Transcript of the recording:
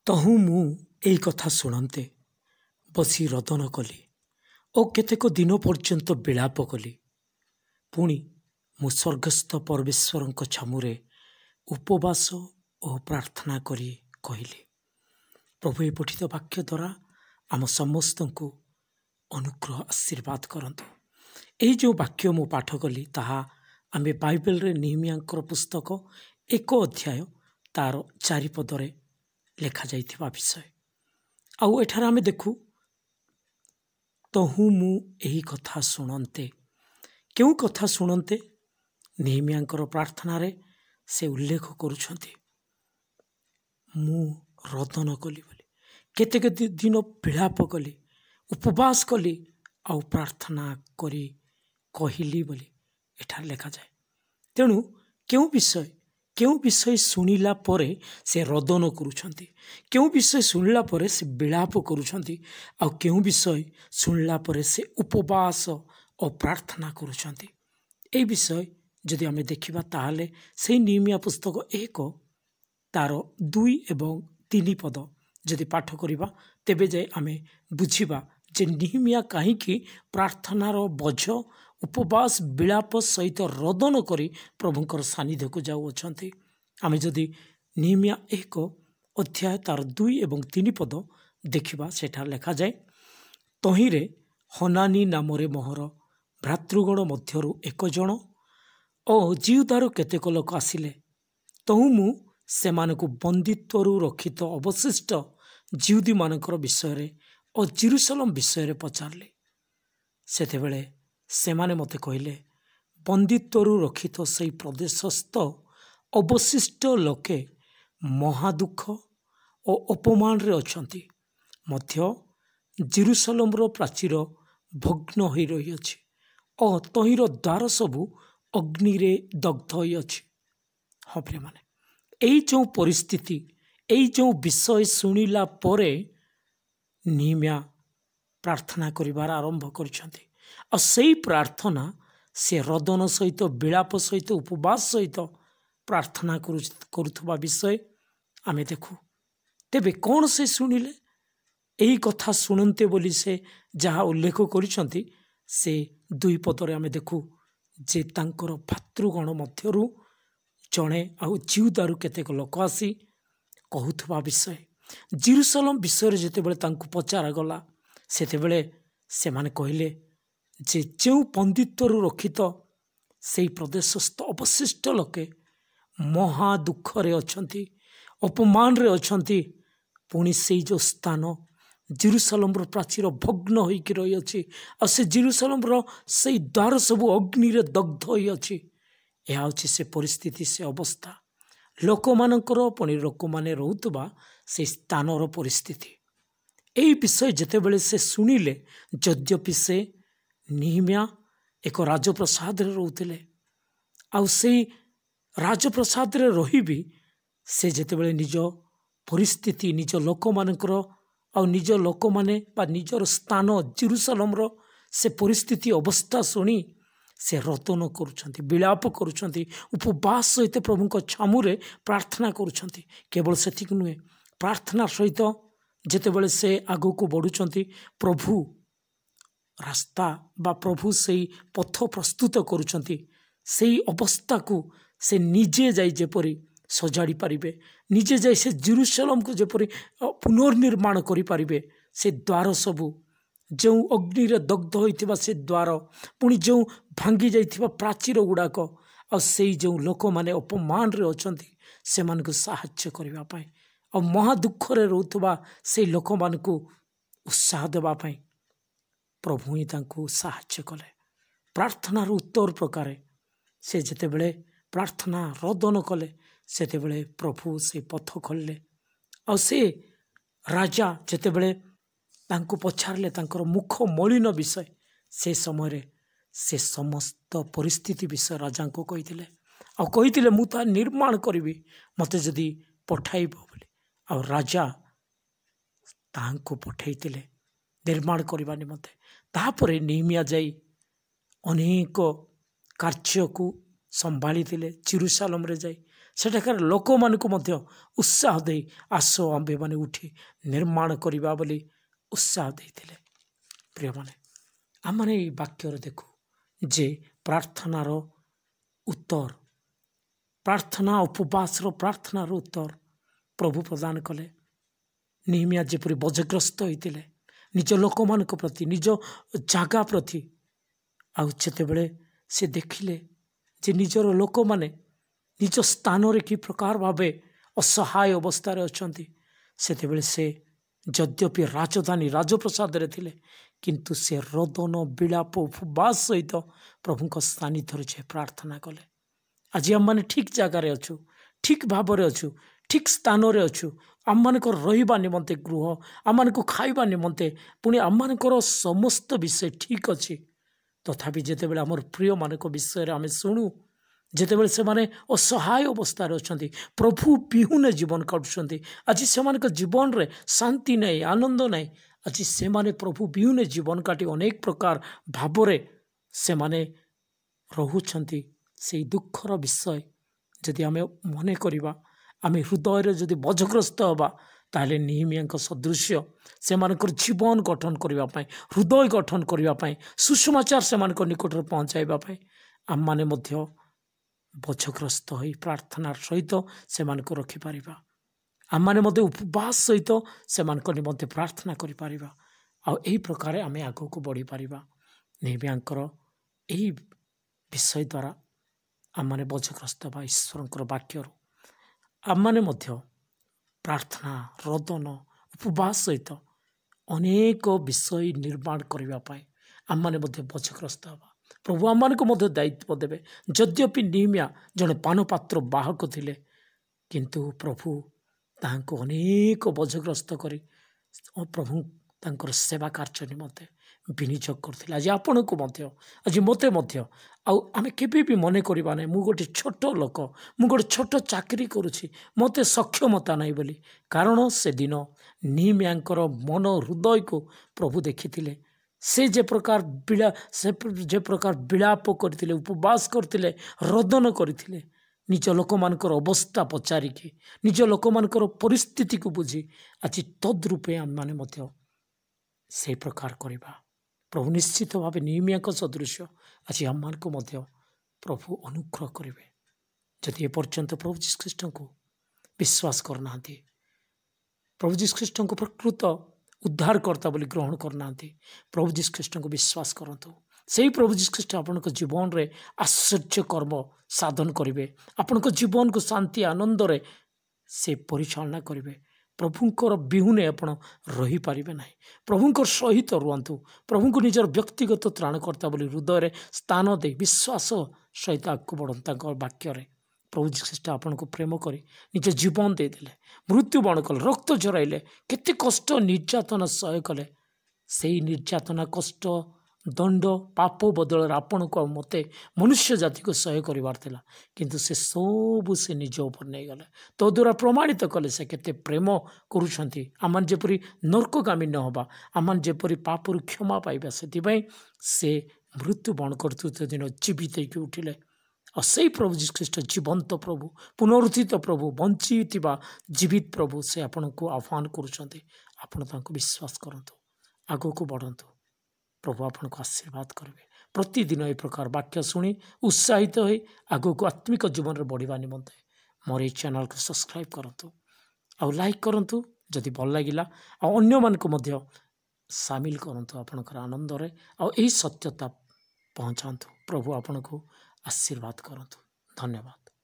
ତହୁଁ ମୁଁ ଏହି କଥା ଶୁଣନ୍ତେ ବସି ରୋଦନ କଲି ଓ କେତେକ ଦିନ ପର୍ଯ୍ୟନ୍ତ ବିଳାପ କଲି। ପୁଣି ମୁଁ ସ୍ୱର୍ଗସ୍ଥ ପରମେଶ୍ୱରଙ୍କ ଛାମୁରେ ଉପବାସ ଓ ପ୍ରାର୍ଥନା କରି କହିଲି। ପ୍ରଭୁ ଏ ପଠିତ ବାକ୍ୟ ଦ୍ୱାରା ଆମ ସମସ୍ତଙ୍କୁ ଅନୁଗ୍ରହ ଆଶୀର୍ବାଦ କରନ୍ତୁ। ଏହି ଯେଉଁ ବାକ୍ୟ ମୁଁ ପାଠ କଲି ତାହା ଆମେ ବାଇବେଲରେ ନେହେମିୟାଙ୍କର ପୁସ୍ତକ 1 ଅଧ୍ୟାୟ ତାର 4 ପଦରେ ଲେଖାଯାଇଥିବା ବିଷୟ। ଆଉ ଏଠାରେ ଆମେ ଦେଖୁ ତହୁଁ ମୁଁ ଏହି କଥା ଶୁଣନ୍ତେ। କେଉଁ କଥା ଶୁଣନ୍ତେ? ନେହେମିୟାଙ୍କର ପ୍ରାର୍ଥନାରେ ସେ ଉଲ୍ଲେଖ କରୁଛନ୍ତି ମୁଁ ରୋଦନ କଲି ବୋଲି, କେତେ ଦିନ ବିଳାପ କଲି, ଉପବାସ କଲି ଆଉ ପ୍ରାର୍ଥନା କରି କହିଲି ବୋଲି ଏଠାରେ ଲେଖାଯାଏ। ତେଣୁ କେଉଁ ବିଷୟ ଶୁଣିଲା ପରେ ସେ ରୋଦନ କରୁଛନ୍ତି, କେଉଁ ବିଷୟ ଶୁଣିଲା ପରେ ସେ ବିଳାପ କରୁଛନ୍ତି, ଆଉ କେଉଁ ବିଷୟ ଶୁଣିଲା ପରେ ସେ ଉପବାସ ଓ ପ୍ରାର୍ଥନା କରୁଛନ୍ତି। ଏହି ବିଷୟ ଯଦି ଆମେ ଦେଖିବା ତାହେଲେ ସେହି ନେହେମିୟା ପୁସ୍ତକ 1 ତାର 2 ଏବଂ 3 ପଦ ଯଦି ପାଠ କରିବା ତେବେ ଯାଇ ଆମେ ବୁଝିବା ଯେ ନେହେମିୟା କାହିଁକି ପ୍ରାର୍ଥନାର ବୋଝ ଉପବାସ ବିଳାପ ସହିତ ରୋଦନ କରି ପ୍ରଭୁଙ୍କର ସାନ୍ନିଧ୍ୟକୁ ଯାଉଅଛନ୍ତି। ଆମେ ଯଦି ନେହେମିୟା 1 ଅଧ୍ୟାୟ ତାର 2 ଏବଂ 3 ପଦ ଦେଖିବା ସେଠାରେ ଲେଖାଯାଏ ତହିଁରେ ହନାନୀ ନାମରେ ମୋହର ଭ୍ରାତୃଗଣ ମଧ୍ୟରୁ 1 ଜଣ ଓ ଜିହୁଦାରୁ କେତେକ ଲୋକ ଆସିଲେ। ତହୁଁ ମୁଁ ସେମାନଙ୍କୁ ବନ୍ଦିତ୍ୱରୁ ରକ୍ଷିତ ଅବଶିଷ୍ଟ ଜିହୁଦୀମାନଙ୍କର ବିଷୟରେ ଓ ଜେରୁସାଲେମ ବିଷୟରେ ପଚାରିଲି। ସେତେବେଳେ ସେମାନେ ମୋତେ କହିଲେ ବନ୍ଦିତ୍ୱରୁ ରକ୍ଷିତ ସେହି ପ୍ରଦେଶସ୍ଥ ଅବଶିଷ୍ଟ ଲୋକେ ମହାଦୁଃଖ ଓ ଅପମାନରେ ଅଛନ୍ତି। ମଧ୍ୟ ଜେରୁସାଲେମର ପ୍ରାଚୀର ଭଗ୍ନ ହୋଇ ରହିଅଛି ଓ ତହିଁର ଦ୍ୱାର ସବୁ ଅଗ୍ନିରେ ଦଗ୍ଧ ହୋଇଅଛି। ହଁ ପ୍ରିୟମାନେ, ଏଇ ଯେଉଁ ପରିସ୍ଥିତି, ଏଇ ଯେଉଁ ବିଷୟ ଶୁଣିଲା ପରେ ନେହେମିୟା ପ୍ରାର୍ଥନା କରିବାର ଆରମ୍ଭ କରିଛନ୍ତି। ଆଉ ସେଇ ପ୍ରାର୍ଥନା ସେ ରୋଦନ ସହିତ ବିଳାପ ସହିତ ଉପବାସ ସହିତ ପ୍ରାର୍ଥନା କରୁଥିବା ବିଷୟ ଆମେ ଦେଖୁ। ତେବେ କ'ଣ ସେ ଶୁଣିଲେ? ଏହି କଥା ଶୁଣନ୍ତେ ବୋଲି ସେ ଯାହା ଉଲ୍ଲେଖ କରିଛନ୍ତି ସେ 2 ପଦରେ ଆମେ ଦେଖୁ ଯେ ତାଙ୍କର ଭାତୃଗଣ ମଧ୍ୟରୁ ଜଣେ ଆଉ ଜିହୁଦାରୁ କେତେକ ଲୋକ ଆସି କହୁଥିବା ବିଷୟ। ଜେରୁସାଲେମ ବିଷୟରେ ଯେତେବେଳେ ତାଙ୍କୁ ପଚରାଗଲା ସେତେବେଳେ ସେମାନେ କହିଲେ ଯେ ଯେଉଁ ବନ୍ଦିତ୍ୱରୁ ରକ୍ଷିତ ସେହି ପ୍ରଦେଶସ୍ଥ ଅବଶିଷ୍ଟ ଲୋକେ ମହା ଦୁଃଖରେ ଅଛନ୍ତି, ଅପମାନରେ ଅଛନ୍ତି। ପୁଣି ସେଇ ଯେଉଁ ସ୍ଥାନ ଜେରୁସାଲେମର ପ୍ରାଚୀର ଭଗ୍ନ ହୋଇକି ରହିଅଛି ଆଉ ସେ ଜେରୁସାଲେମର ସେଇ ଦ୍ୱାର ସବୁ ଅଗ୍ନିରେ ଦଗ୍ଧ ହୋଇଅଛି। ଏହା ହେଉଛି ସେ ପରିସ୍ଥିତି, ସେ ଅବସ୍ଥା ଲୋକମାନଙ୍କର, ପୁଣି ଲୋକମାନେ ରହୁଥିବା ସେଇ ସ୍ଥାନର ପରିସ୍ଥିତି। ଏହି ବିଷୟ ଯେତେବେଳେ ସେ ଶୁଣିଲେ, ଯଦ୍ୟପି ସେ ନେହେମିୟା ଏକ ରାଜପ୍ରସାଦରେ ରହୁଥିଲେ ଆଉ ସେଇ ରାଜପ୍ରସାଦରେ ରହିବି ସେ ଯେତେବେଳେ ନିଜ ପରିସ୍ଥିତି, ନିଜ ଲୋକମାନଙ୍କର ଆଉ ନିଜ ଲୋକମାନେ ବା ନିଜର ସ୍ଥାନ ଜେରୁସାଲେମର ସେ ପରିସ୍ଥିତି ଅବସ୍ଥା ଶୁଣି ସେ ରୋଦନ କରୁଛନ୍ତି, ବିଳାପ କରୁଛନ୍ତି, ଉପବାସ ସହିତ ପ୍ରଭୁଙ୍କ ଛାମୁରେ ପ୍ରାର୍ଥନା କରୁଛନ୍ତି। କେବଳ ସେତିକି ନୁହେଁ, ପ୍ରାର୍ଥନା ସହିତ ଯେତେବେଳେ ସେ ଆଗକୁ ବଢ଼ୁଛନ୍ତି ପ୍ରଭୁ ରାସ୍ତା ବା ପ୍ରଭୁ ସେଇ ପଥ ପ୍ରସ୍ତୁତ କରୁଛନ୍ତି। ସେଇ ଅବସ୍ଥାକୁ ସେ ନିଜେ ଯାଇ ଯେପରି ସଜାଡ଼ି ପାରିବେ, ନିଜେ ଯାଇ ସେ ଜେରୁସାଲେମକୁ ଯେପରି ପୁନର୍ନିର୍ମାଣ କରିପାରିବେ, ସେ ଦ୍ୱାର ସବୁ ଯେଉଁ ଅଗ୍ନିରେ ଦଗ୍ଧ ହୋଇଥିବା ସେ ଦ୍ୱାର, ପୁଣି ଯେଉଁ ଭାଙ୍ଗି ଯାଇଥିବା ପ୍ରାଚୀର ଗୁଡ଼ାକ, ଆଉ ସେଇ ଯେଉଁ ଲୋକମାନେ ଅପମାନରେ ଅଛନ୍ତି ସେମାନଙ୍କୁ ସାହାଯ୍ୟ କରିବା ପାଇଁ ଆଉ ମହା ଦୁଃଖରେ ରହୁଥିବା ସେଇ ଲୋକମାନଙ୍କୁ ଉତ୍ସାହ ଦେବା ପାଇଁ ପ୍ରଭୁ ହିଁ ତାଙ୍କୁ ସାହାଯ୍ୟ କଲେ। ପ୍ରାର୍ଥନାର ଉତ୍ତର ପ୍ରକାରେ ସେ ଯେତେବେଳେ ପ୍ରାର୍ଥନା ରୋଦନ କଲେ ସେତେବେଳେ ପ୍ରଭୁ ସେ ପଥ ଖୋଲିଲେ। ଆଉ ସେ ରାଜା ଯେତେବେଳେ ତାଙ୍କୁ ପଚାରିଲେ ତାଙ୍କର ମୁଖ ମଳିନ ବିଷୟ, ସେ ସମୟରେ ସେ ସମସ୍ତ ପରିସ୍ଥିତି ବିଷୟ ରାଜାଙ୍କୁ କହିଥିଲେ ଆଉ କହିଥିଲେ ମୁଁ ତାହା ନିର୍ମାଣ କରିବି, ମୋତେ ଯଦି ପଠାଇବ ବୋଲି। ଆଉ ରାଜା ତାହାଙ୍କୁ ପଠାଇଥିଲେ ନିର୍ମାଣ କରିବା ନିମନ୍ତେ। ତାପରେ ନେହେମିୟା ଯାଇ ଅନେକ କାର୍ଯ୍ୟକୁ ସମ୍ଭାଳିଥିଲେ। ଜେରୁସାଲେମରେ ଯାଇ ସେଠାକାର ଲୋକମାନଙ୍କୁ ମଧ୍ୟ ଉତ୍ସାହ ଦେଇ ଆସ ଆମ୍ଭେମାନେ ଉଠି ନିର୍ମାଣ କରିବା ବୋଲି ଉତ୍ସାହ ଦେଇଥିଲେ। ପ୍ରିୟମାନେ, ଆମମାନେ ଏଇ ବାକ୍ୟରେ ଦେଖୁ ଯେ ପ୍ରାର୍ଥନାର ଉତ୍ତର, ପ୍ରାର୍ଥନା ଉପବାସର ପ୍ରାର୍ଥନାର ଉତ୍ତର ପ୍ରଭୁ ପ୍ରଦାନ କଲେ। ନେହେମିଆ ଯେପରି ବଜ୍ରଗ୍ରସ୍ତ ହୋଇଥିଲେ ନିଜ ଲୋକମାନଙ୍କ ପ୍ରତି, ନିଜ ଜାଗା ପ୍ରତି, ଆଉ ଯେତେବେଳେ ସେ ଦେଖିଲେ ଯେ ନିଜର ଲୋକମାନେ ନିଜ ସ୍ଥାନରେ କି ପ୍ରକାର ଭାବେ ଅସହାୟ ଅବସ୍ଥାରେ ଅଛନ୍ତି, ସେତେବେଳେ ସେ ଯଦ୍ୟପି ରାଜଧାନୀ ରାଜପ୍ରସାଦରେ ଥିଲେ, କିନ୍ତୁ ସେ ରୋଦନ ବିଳାପ ଉପବାସ ସହିତ ପ୍ରଭୁଙ୍କ ସାନ୍ନିଧ୍ୟରେ ଯେ ପ୍ରାର୍ଥନା କଲେ। ଆଜି ଆମମାନେ ଠିକ୍ ଜାଗାରେ ଅଛୁ, ଠିକ୍ ଭାବରେ ଅଛୁ, ଠିକ୍ ସ୍ଥାନରେ ଅଛୁ। ଆମମାନଙ୍କର ରହିବା ନିମନ୍ତେ ଗୃହ, ଆମମାନଙ୍କୁ ଖାଇବା ନିମନ୍ତେ, ପୁଣି ଆମମାନଙ୍କର ସମସ୍ତ ବିଷୟ ଠିକ୍ ଅଛି। ତଥାପି ଯେତେବେଳେ ଆମର ପ୍ରିୟମାନଙ୍କ ବିଷୟରେ ଆମେ ଶୁଣୁ, ଯେତେବେଳେ ସେମାନେ ଅସହାୟ ଅବସ୍ଥାରେ ଅଛନ୍ତି, ପ୍ରଭୁ ବିହୁନେ ଜୀବନ କାଟୁଛନ୍ତି, ଆଜି ସେମାନଙ୍କ ଜୀବନରେ ଶାନ୍ତି ନାହିଁ, ଆନନ୍ଦ ନାହିଁ, ଆଜି ସେମାନେ ପ୍ରଭୁ ବିହୁନେ ଜୀବନ କାଟି ଅନେକ ପ୍ରକାର ଭାବରେ ସେମାନେ ରହୁଛନ୍ତି। ସେଇ ଦୁଃଖର ବିଷୟ ଯଦି ଆମେ ମନେ କରିବା, ଆମେ ହୃଦୟରେ ଯଦି ବଜ୍ରଗ୍ରସ୍ତ ହେବା, ତାହେଲେ ନେହେମିଆଙ୍କ ସଦୃଶ୍ୟ ସେମାନଙ୍କର ଜୀବନ ଗଠନ କରିବା ପାଇଁ, ହୃଦୟ ଗଠନ କରିବା ପାଇଁ, ସୁସମାଚାର ସେମାନଙ୍କ ନିକଟରେ ପହଞ୍ଚାଇବା ପାଇଁ ଆମମାନେ ମଧ୍ୟ ବଜ୍ରଗ୍ରସ୍ତ ହୋଇ ପ୍ରାର୍ଥନାର ସହିତ ସେମାନଙ୍କୁ ରଖିପାରିବା। ଆମମାନେ ମଧ୍ୟ ଉପବାସ ସହିତ ସେମାନଙ୍କ ନିମନ୍ତେ ପ୍ରାର୍ଥନା କରିପାରିବା। ଆଉ ଏହି ପ୍ରକାର ଆମେ ଆଗକୁ ବଢ଼ିପାରିବା। ନେହେମିଆଙ୍କର ଏହି ବିଷୟ ଦ୍ୱାରା ଆମମାନେ ବଜ୍ରଗ୍ରସ୍ତ ବା ଈଶ୍ୱରଙ୍କର ବାକ୍ୟରୁ ଆମମାନେ ମଧ୍ୟ ପ୍ରାର୍ଥନା, ରୋଦନ, ଉପବାସ ସହିତ ଅନେକ ବିଷୟ ନିର୍ମାଣ କରିବା ପାଇଁ ଆମମାନେ ମଧ୍ୟ ବଜ୍ରଗ୍ରସ୍ତ ହେବା। ପ୍ରଭୁ ଆମମାନଙ୍କୁ ମଧ୍ୟ ଦାୟିତ୍ୱ ଦେବେ। ଯଦ୍ୟପି ନେହେମିଆ ଜଣେ ପାନପାତ୍ର ବାହକ ଥିଲେ, କିନ୍ତୁ ପ୍ରଭୁ ତାହାଙ୍କୁ ଅନେକ ବଜ୍ରଗ୍ରସ୍ତ କରି ପ୍ରଭୁ ତାଙ୍କର ସେବା କାର୍ଯ୍ୟ ନିମନ୍ତେ ବିନିଯୋଗ କରିଥିଲେ। ଆଜି ଆପଣଙ୍କୁ ମଧ୍ୟ, ଆଜି ମୋତେ ମଧ୍ୟ, ଆଉ ଆମେ କେବେ ବି ମନେ କରିବା ନାହିଁ ମୁଁ ଗୋଟେ ଛୋଟ ଲୋକ, ମୁଁ ଗୋଟେ ଛୋଟ ଚାକିରି କରୁଛି, ମୋତେ ସକ୍ଷମତା ନାହିଁ ବୋଲି। କାରଣ ସେଦିନ ନେହେମିଆଙ୍କର ମନ ହୃଦୟକୁ ପ୍ରଭୁ ଦେଖିଥିଲେ। ସେ ଯେ ପ୍ରକାର ବିଳାପ କରିଥିଲେ, ଉପବାସ କରିଥିଲେ, ରୋଦନ କରିଥିଲେ, ନିଜ ଲୋକମାନଙ୍କର ଅବସ୍ଥା ପଚାରିକି, ନିଜ ଲୋକମାନଙ୍କର ପରିସ୍ଥିତିକୁ ବୁଝି, ଆଜି ତଦ୍ରୂପେ ଆମମାନେ ମଧ୍ୟ ସେହି ପ୍ରକାର କରିବା। ପ୍ରଭୁ ନିଶ୍ଚିତ ଭାବେ ନେହେମିଆଙ୍କ ସଦୃଶ୍ୟ ଆଜି ଆମମାନଙ୍କୁ ମଧ୍ୟ ପ୍ରଭୁ ଅନୁଗ୍ରହ କରିବେ। ଯଦି ଏପର୍ଯ୍ୟନ୍ତ ପ୍ରଭୁ ଯୀଶୁଖ୍ରୀଷ୍ଟଙ୍କୁ ବିଶ୍ୱାସ କରୁନାହାନ୍ତି, ପ୍ରଭୁ ଯୀଶୁଖ୍ରୀଷ୍ଟଙ୍କୁ ପ୍ରକୃତ ଉଦ୍ଧାରକର୍ତ୍ତା ବୋଲି ଗ୍ରହଣ କରୁନାହାନ୍ତି, ପ୍ରଭୁ ଯୀଶୁଖ୍ରୀଷ୍ଟଙ୍କୁ ବିଶ୍ୱାସ କରନ୍ତୁ। ସେହି ପ୍ରଭୁ ଯୀଶୁଖ୍ରୀଷ୍ଟ ଆପଣଙ୍କ ଜୀବନରେ ଆଶ୍ଚର୍ଯ୍ୟ କର୍ମ ସାଧନ କରିବେ। ଆପଣଙ୍କ ଜୀବନକୁ ଶାନ୍ତି ଆନନ୍ଦରେ ସେ ପରିଚାଳନା କରିବେ। ପ୍ରଭୁଙ୍କର ବିହୁନେ ଆପଣ ରହିପାରିବେ ନାହିଁ। ପ୍ରଭୁଙ୍କ ସହିତ ରୁହନ୍ତୁ। ପ୍ରଭୁଙ୍କୁ ନିଜର ବ୍ୟକ୍ତିଗତ ତ୍ରାଣକର୍ତ୍ତା ବୋଲି ହୃଦୟରେ ସ୍ଥାନ ଦେଇ ବିଶ୍ୱାସ ସହିତ ଆଗକୁ ବଢ଼ନ୍ତୁ। ତାଙ୍କ ବାକ୍ୟରେ ପ୍ରଭୁ ଯୀଶୁଖ୍ରୀଷ୍ଟ ଆପଣଙ୍କୁ ପ୍ରେମ କରି ନିଜ ଜୀବନ ଦେଇଦେଲେ, ମୃତ୍ୟୁବରଣ କଲେ, ରକ୍ତ ଝରାଇଲେ, କେତେ କଷ୍ଟ ନିର୍ଯାତନା ସହ୍ୟ କଲେ। ସେଇ ନିର୍ଯାତନା, କଷ୍ଟ, ଦଣ୍ଡ, ପାପ ବଦଳରେ ଆପଣଙ୍କୁ ଆଉ ମୋତେ ମନୁଷ୍ୟ ଜାତିକୁ ସହ୍ୟ କରିବାର ଥିଲା, କିନ୍ତୁ ସେ ସବୁ ସେ ନିଜ ଉପରେ ନେଇଗଲେ। ତ ଦ୍ୱାରା ପ୍ରମାଣିତ କଲେ ସେ କେତେ ପ୍ରେମ କରୁଛନ୍ତି। ଆମମାନେ ଯେପରି ନର୍କଗାମୀ ନ ହେବା, ଆମମାନେ ଯେପରି ପାପରୁ କ୍ଷମା ପାଇବା, ସେଥିପାଇଁ ସେ ମୃତ୍ୟୁବରଣ କରୁଥିବା ଦିନ ଜୀବିତ ହେଇକି ଉଠିଲେ। ଆଉ ସେଇ ପ୍ରଭୁ ଯୀଶୁଖ୍ରୀଷ୍ଟ ଜୀବନ୍ତ ପ୍ରଭୁ, ପୁନରୁତ୍ଥିତ ପ୍ରଭୁ, ବଞ୍ଚିଥିବା ଜୀବିତ ପ୍ରଭୁ, ସେ ଆପଣଙ୍କୁ ଆହ୍ୱାନ କରୁଛନ୍ତି। ଆପଣ ତାଙ୍କୁ ବିଶ୍ୱାସ କରନ୍ତୁ, ଆଗକୁ ବଢ଼ନ୍ତୁ। ପ୍ରଭୁ ଆପଣଙ୍କୁ ଆଶୀର୍ବାଦ କରିବେ। ପ୍ରତିଦିନ ଏ ପ୍ରକାର ବାକ୍ୟ ଶୁଣି ଉତ୍ସାହିତ ହୋଇ ଆଗକୁ ଆତ୍ମିକ ଜୀବନରେ ବଢ଼ିବା ନିମନ୍ତେ ମୋର ଏହି ଚ୍ୟାନେଲକୁ ସବସ୍କ୍ରାଇବ୍ କରନ୍ତୁ, ଆଉ ଲାଇକ୍ କରନ୍ତୁ ଯଦି ଭଲ ଲାଗିଲା, ଆଉ ଅନ୍ୟମାନଙ୍କୁ ମଧ୍ୟ ସାମିଲ କରନ୍ତୁ ଆପଣଙ୍କର ଆନନ୍ଦରେ, ଆଉ ଏହି ସତ୍ୟତା ପହଞ୍ଚାନ୍ତୁ। ପ୍ରଭୁ ଆପଣଙ୍କୁ ଆଶୀର୍ବାଦ କରନ୍ତୁ। ଧନ୍ୟବାଦ।